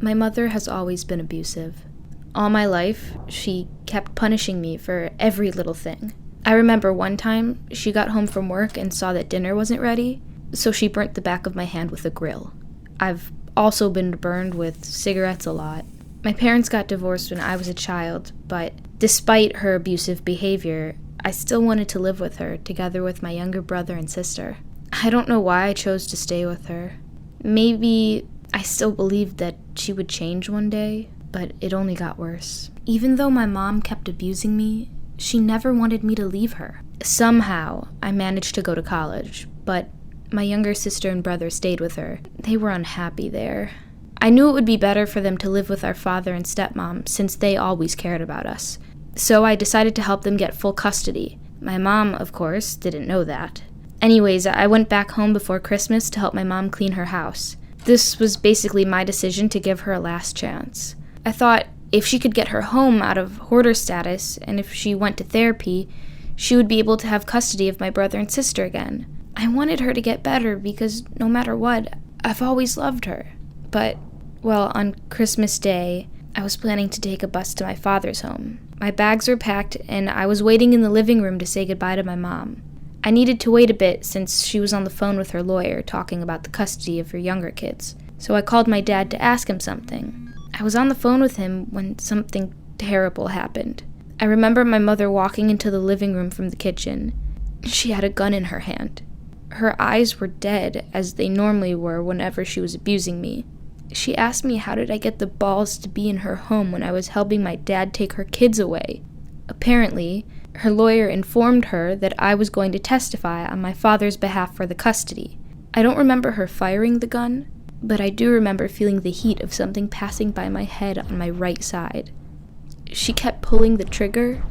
My mother has always been abusive. All my life, she kept punishing me for every little thing. I remember one time she got home from work and saw that dinner wasn't ready, so she burnt the back of my hand with a grill. I've also been burned with cigarettes a lot. My parents got divorced when I was a child, but despite her abusive behavior, I still wanted to live with her, together with my younger brother and sister. I don't know why I chose to stay with her. Maybe I still believed that she would change one day, but it only got worse. Even though my mom kept abusing me, she never wanted me to leave her. Somehow, I managed to go to college, but my younger sister and brother stayed with her. They were unhappy there. I knew it would be better for them to live with our father and stepmom, since they always cared about us. So I decided to help them get full custody. My mom, of course, didn't know that. Anyways, I went back home before Christmas to help my mom clean her house. This was basically my decision to give her a last chance. I thought if she could get her home out of hoarder status, and if she went to therapy, she would be able to have custody of my brother and sister again. I wanted her to get better because no matter what, I've always loved her. But, well, on Christmas Day, I was planning to take a bus to my father's home. My bags were packed, and I was waiting in the living room to say goodbye to my mom. I needed to wait a bit since she was on the phone with her lawyer talking about the custody of her younger kids, so I called my dad to ask him something. I was on the phone with him when something terrible happened. I remember my mother walking into the living room from the kitchen. She had a gun in her hand. Her eyes were dead, as they normally were whenever she was abusing me. She asked me how did I get the balls to be in her home when I was helping my dad take her kids away. Apparently, her lawyer informed her that I was going to testify on my father's behalf for the custody. I don't remember her firing the gun, but I do remember feeling the heat of something passing by my head on my right side. She kept pulling the trigger,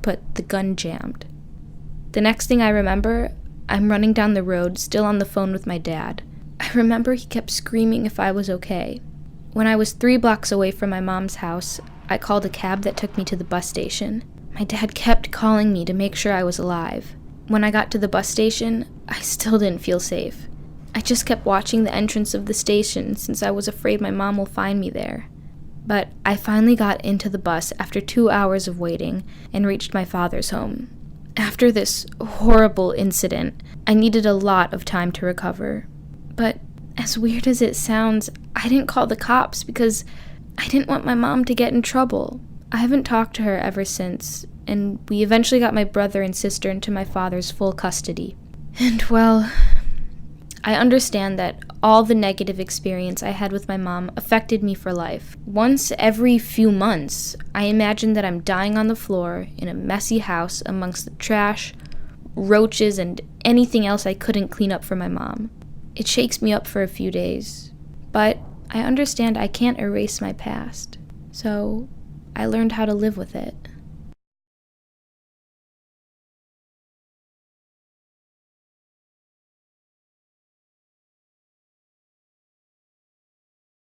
but the gun jammed. The next thing I remember, I'm running down the road, still on the phone with my dad. I remember he kept screaming if I was okay. When I was 3 blocks away from my mom's house, I called a cab that took me to the bus station. My dad kept calling me to make sure I was alive. When I got to the bus station, I still didn't feel safe. I just kept watching the entrance of the station since I was afraid my mom will find me there. But I finally got into the bus after 2 hours of waiting and reached my father's home. After this horrible incident, I needed a lot of time to recover. But as weird as it sounds, I didn't call the cops because I didn't want my mom to get in trouble. I haven't talked to her ever since, and we eventually got my brother and sister into my father's full custody. And well, I understand that all the negative experience I had with my mom affected me for life. Once every few months, I imagine that I'm dying on the floor in a messy house amongst the trash, roaches, and anything else I couldn't clean up for my mom. It shakes me up for a few days, but I understand I can't erase my past, so I learned how to live with it.